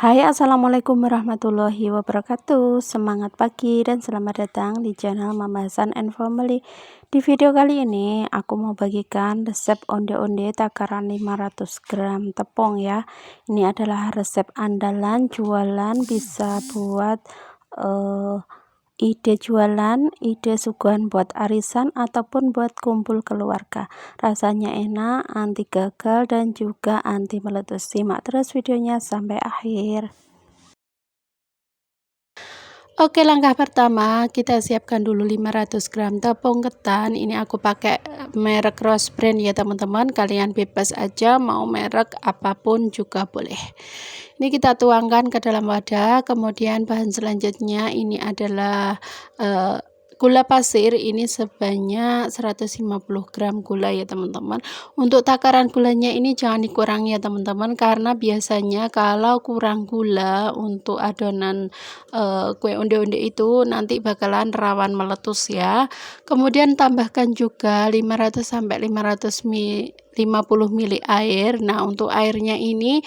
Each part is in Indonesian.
Hai, assalamualaikum warahmatullahi wabarakatuh. Semangat pagi dan selamat datang di channel Mama Hasan and Family. Di video kali ini aku mau bagikan resep onde-onde takaran 500 gram tepung ya. Ini adalah resep andalan jualan, bisa buat ide jualan, ide suguhan buat arisan ataupun buat kumpul keluarga. Rasanya enak, anti gagal dan juga anti meletus. Simak terus videonya sampai akhir. Oke, langkah pertama kita siapkan dulu 500 gram tepung ketan. Ini aku pakai merek Rose Brand ya teman-teman, kalian bebas aja mau merek apapun juga boleh. Ini kita tuangkan ke dalam wadah. Kemudian bahan selanjutnya ini adalah gula pasir, ini sebanyak 150 gram gula ya teman-teman. Untuk takaran gulanya ini jangan dikurangi ya teman-teman, karena biasanya kalau kurang gula untuk adonan kue onde-onde itu nanti bakalan rawan meletus ya. Kemudian tambahkan juga 500 sampai 50 ml air. Nah, untuk airnya ini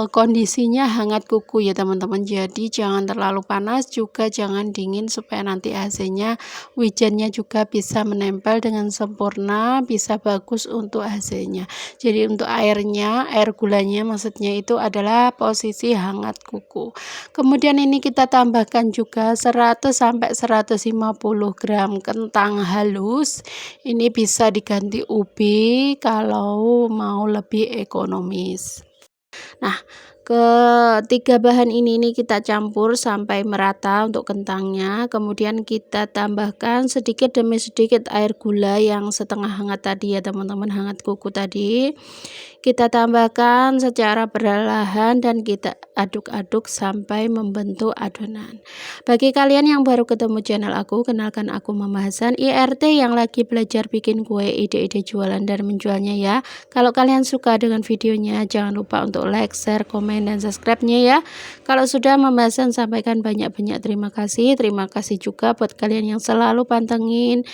kondisinya hangat kuku ya teman-teman, jadi jangan terlalu panas juga jangan dingin, supaya nanti hasilnya wijennya juga bisa menempel dengan sempurna, bisa bagus untuk hasilnya. Jadi untuk air gulanya maksudnya itu adalah posisi hangat kuku. Kemudian ini kita tambahkan juga 100 sampai 150 gram kentang halus. Ini bisa diganti ubi kalau mau lebih ekonomis. Nah, ketiga bahan ini kita campur sampai merata untuk kentangnya. Kemudian kita tambahkan sedikit demi sedikit air gula yang setengah hangat tadi ya teman-teman, hangat kuku tadi. Kita tambahkan secara perlahan dan kita aduk-aduk sampai membentuk adonan. Bagi kalian yang baru ketemu channel aku, kenalkan aku Mama Hasan IRT yang lagi belajar bikin kue, ide-ide jualan dan menjualnya ya. Kalau kalian suka dengan videonya, jangan lupa untuk like, share, komen, dan subscribe-nya ya. Kalau sudah, Mama Hasan sampaikan banyak-banyak terima kasih. Terima kasih juga buat kalian yang selalu pantengin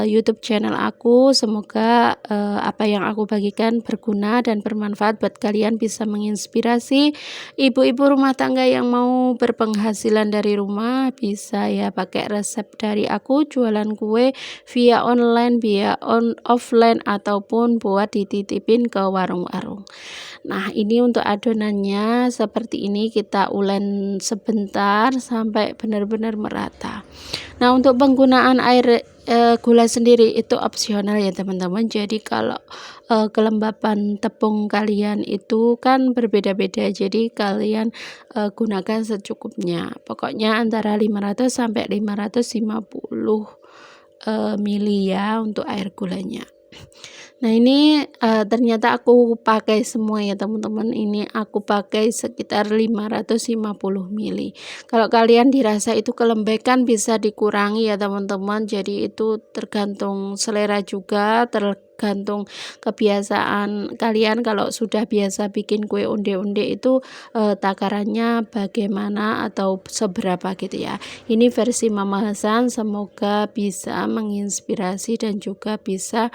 YouTube channel aku. Semoga apa yang aku bagikan berguna dan bermanfaat buat kalian, bisa menginspirasi ibu-ibu rumah tangga yang mau berpenghasilan dari rumah. Bisa ya pakai resep dari aku, jualan kue via online, via offline, ataupun buat dititipin ke warung-warung. Nah, ini untuk adonannya seperti ini, kita ulen sebentar sampai benar-benar merata. Nah, untuk penggunaan air gula sendiri itu opsional ya teman-teman. Jadi kalau kelembapan tepung kalian itu kan berbeda-beda, jadi kalian gunakan secukupnya. Pokoknya antara 500 sampai 550 mili ya untuk air gulanya. Nah, ini ternyata aku pakai semua ya teman-teman. Ini aku pakai sekitar 550 mili. Kalau kalian dirasa itu kelembekan bisa dikurangi ya teman-teman. Jadi itu tergantung selera juga, tergantung kebiasaan kalian. Kalau sudah biasa bikin kue onde-onde itu takarannya bagaimana atau seberapa gitu ya. Ini versi Mama Hasan, semoga bisa menginspirasi dan juga bisa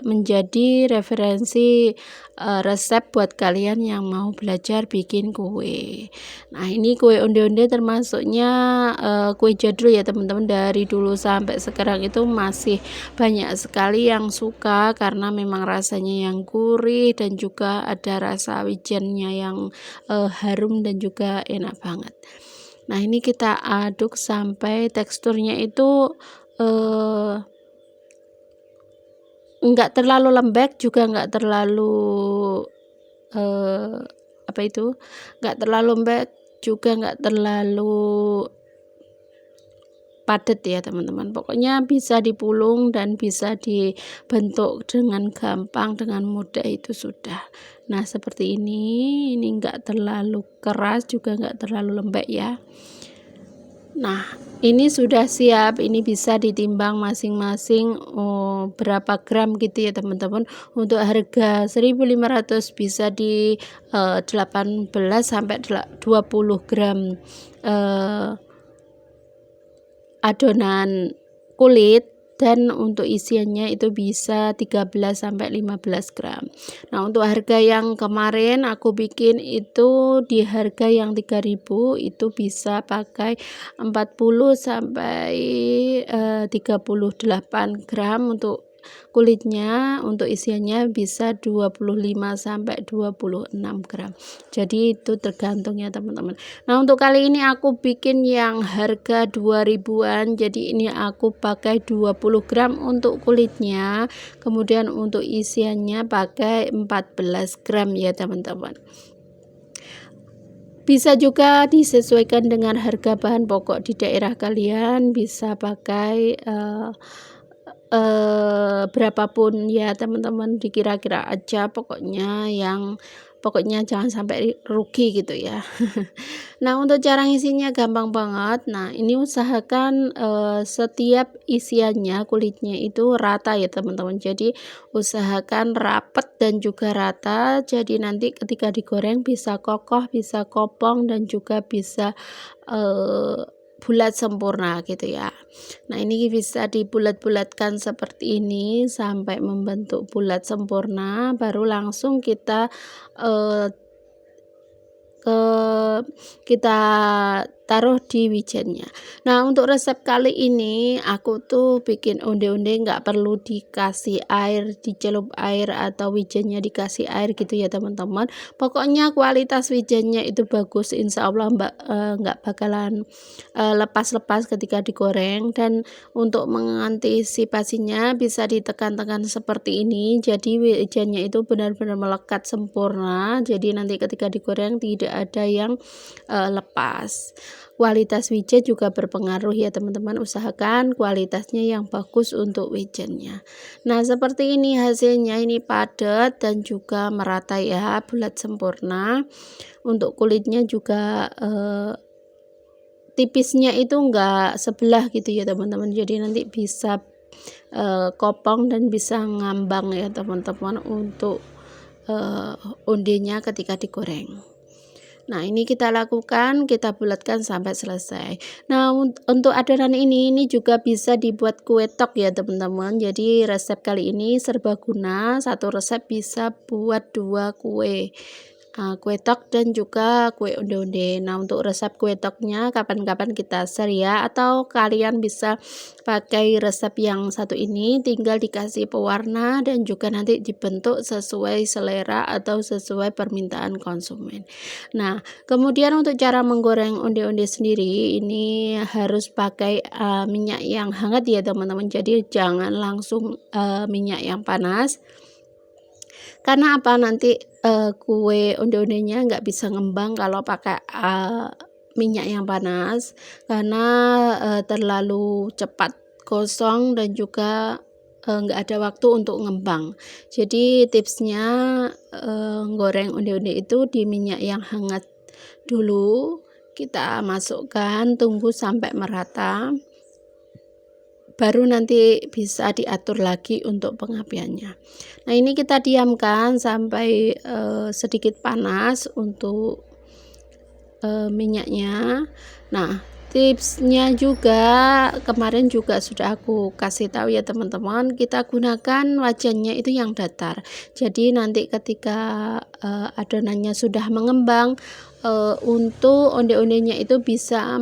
menjadi referensi resep buat kalian yang mau belajar bikin kue. Nah, ini kue onde-onde termasuknya kue jadul ya teman-teman. Dari dulu sampai sekarang itu masih banyak sekali yang suka, karena memang rasanya yang gurih dan juga ada rasa wijennya yang harum dan juga enak banget. Nah, ini kita aduk sampai teksturnya itu enggak terlalu lembek juga enggak terlalu enggak terlalu lembek juga enggak terlalu padat ya teman-teman. Pokoknya bisa dipulung dan bisa dibentuk dengan gampang, dengan mudah, itu sudah. Nah, seperti ini enggak terlalu keras juga enggak terlalu lembek ya. Nah, ini sudah siap. Ini bisa ditimbang masing-masing berapa gram gitu ya teman-teman. Untuk harga 1.500 bisa di 18 sampai 20 gram adonan kulit dan untuk isiannya itu bisa 13 sampai 15 gram. Nah, untuk harga yang kemarin aku bikin itu di harga yang 3.000 itu bisa pakai 40 sampai 38 gram untuk kulitnya, untuk isiannya bisa 25 sampai 26 gram. Jadi itu tergantung ya teman-teman. Nah, untuk kali ini aku bikin yang harga 2000-an. Jadi ini aku pakai 20 gram untuk kulitnya. Kemudian untuk isiannya pakai 14 gram ya teman-teman. Bisa juga disesuaikan dengan harga bahan pokok di daerah kalian, bisa pakai berapapun ya teman-teman, dikira-kira aja pokoknya jangan sampai rugi gitu ya. Nah, untuk cara ngisinya gampang banget. Nah, ini usahakan setiap isiannya kulitnya itu rata ya teman-teman. Jadi usahakan rapet dan juga rata, jadi nanti ketika digoreng bisa kokoh, bisa kopong, dan juga bisa bulat sempurna gitu ya. Nah, ini bisa dibulat-bulatkan seperti ini sampai membentuk bulat sempurna, baru langsung kita kita taruh di wijennya. Nah, untuk resep kali ini aku tuh bikin onde-onde nggak perlu dikasih air, dicelup air atau wijennya dikasih air gitu ya teman-teman. Pokoknya kualitas wijennya itu bagus, insya Allah nggak bakalan lepas-lepas ketika digoreng. Dan untuk mengantisipasinya bisa ditekan-tekan seperti ini, jadi wijennya itu benar-benar melekat sempurna, jadi nanti ketika digoreng tidak ada yang lepas. Kualitas wijen juga berpengaruh ya teman-teman, usahakan kualitasnya yang bagus untuk wijennya. Nah, seperti ini hasilnya, ini padat dan juga merata ya, bulat sempurna. Untuk kulitnya juga tipisnya itu enggak sebelah gitu ya teman-teman, jadi nanti bisa kopong dan bisa ngambang ya teman-teman untuk ondenya ketika digoreng. Nah, ini kita lakukan, kita bulatkan sampai selesai. Nah, untuk adonan ini juga bisa dibuat kue tok ya teman-teman. Jadi resep kali ini serbaguna, satu resep bisa buat 2 kue. Kue tok dan juga kue onde-onde. Nah, untuk resep kue toknya kapan-kapan kita share ya, atau kalian bisa pakai resep yang satu ini, tinggal dikasih pewarna dan juga nanti dibentuk sesuai selera atau sesuai permintaan konsumen. Nah, kemudian untuk cara menggoreng onde-onde sendiri ini harus pakai minyak yang hangat ya teman-teman. Jadi jangan langsung minyak yang panas. Karena apa, nanti kue onde-ondenya nggak bisa ngembang kalau pakai minyak yang panas, karena terlalu cepat gosong dan juga nggak ada waktu untuk ngembang. Jadi tipsnya goreng onde-onde itu di minyak yang hangat dulu, kita masukkan, tunggu sampai merata, baru nanti bisa diatur lagi untuk pengapiannya. Nah, ini kita diamkan sampai sedikit panas untuk minyaknya. Nah, tipsnya juga kemarin juga sudah aku kasih tahu ya teman-teman, kita gunakan wajannya itu yang datar. Jadi nanti ketika adonannya sudah mengembang, untuk onde-ondenya itu bisa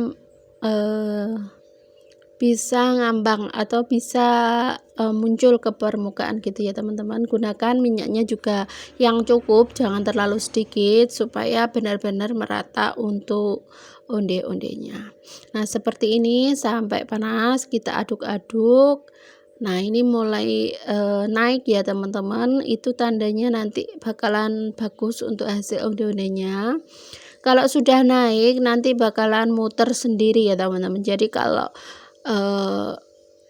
ngambang atau bisa muncul ke permukaan gitu ya teman-teman. Gunakan minyaknya juga yang cukup, jangan terlalu sedikit, supaya benar-benar merata untuk onde-ondenya. Nah, seperti ini sampai panas, kita aduk-aduk. Nah, ini mulai naik ya teman-teman, itu tandanya nanti bakalan bagus untuk hasil onde-ondenya. Kalau sudah naik nanti bakalan muter sendiri ya teman-teman. Jadi kalau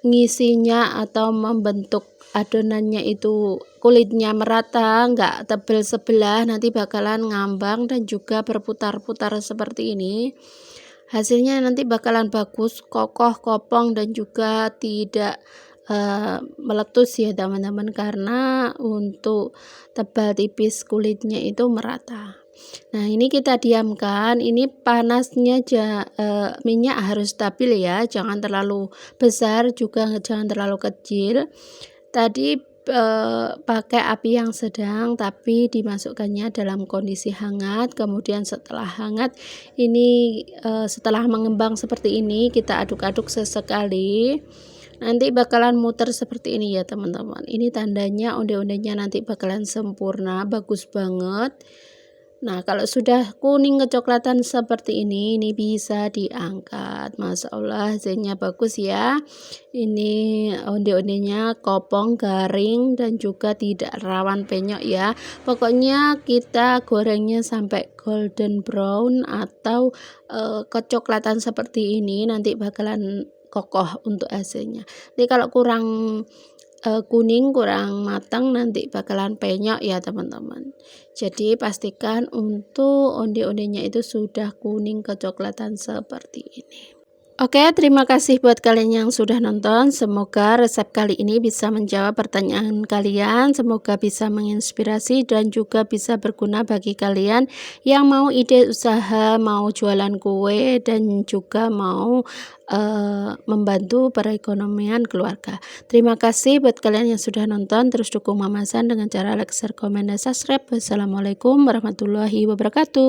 ngisinya atau membentuk adonannya itu kulitnya merata, nggak tebel sebelah, nanti bakalan ngambang dan juga berputar-putar seperti ini. Hasilnya nanti bakalan bagus, kokoh, kopong, dan juga tidak meletus ya teman-teman, karena untuk tebal tipis kulitnya itu merata. Nah, ini kita diamkan, ini panasnya minyak harus stabil ya, jangan terlalu besar juga jangan terlalu kecil. Tadi pakai api yang sedang tapi dimasukkannya dalam kondisi hangat, kemudian setelah hangat ini setelah mengembang seperti ini kita aduk-aduk sesekali. Nanti bakalan muter seperti ini ya teman-teman. Ini tandanya onde-ondenya nanti bakalan sempurna, bagus banget. Nah, kalau sudah kuning kecoklatan seperti ini bisa diangkat. Masya Allah, hasilnya bagus ya. Ini onde-ondenya kopong, garing, dan juga tidak rawan penyok ya. Pokoknya kita gorengnya sampai golden brown atau kecoklatan seperti ini, nanti bakalan kokoh untuk hasilnya. Jadi kalau kurang kuning, kurang matang, nanti bakalan penyok ya teman-teman. Jadi pastikan untuk onde-ondenya itu sudah kuning kecoklatan seperti ini. Oke, terima kasih buat kalian yang sudah nonton. Semoga resep kali ini bisa menjawab pertanyaan kalian. Semoga bisa menginspirasi dan juga bisa berguna bagi kalian yang mau ide usaha, mau jualan kue, dan juga mau membantu perekonomian keluarga. Terima kasih buat kalian yang sudah nonton. Terus dukung Mama San dengan cara like, share, komen, dan subscribe. Wassalamualaikum warahmatullahi wabarakatuh.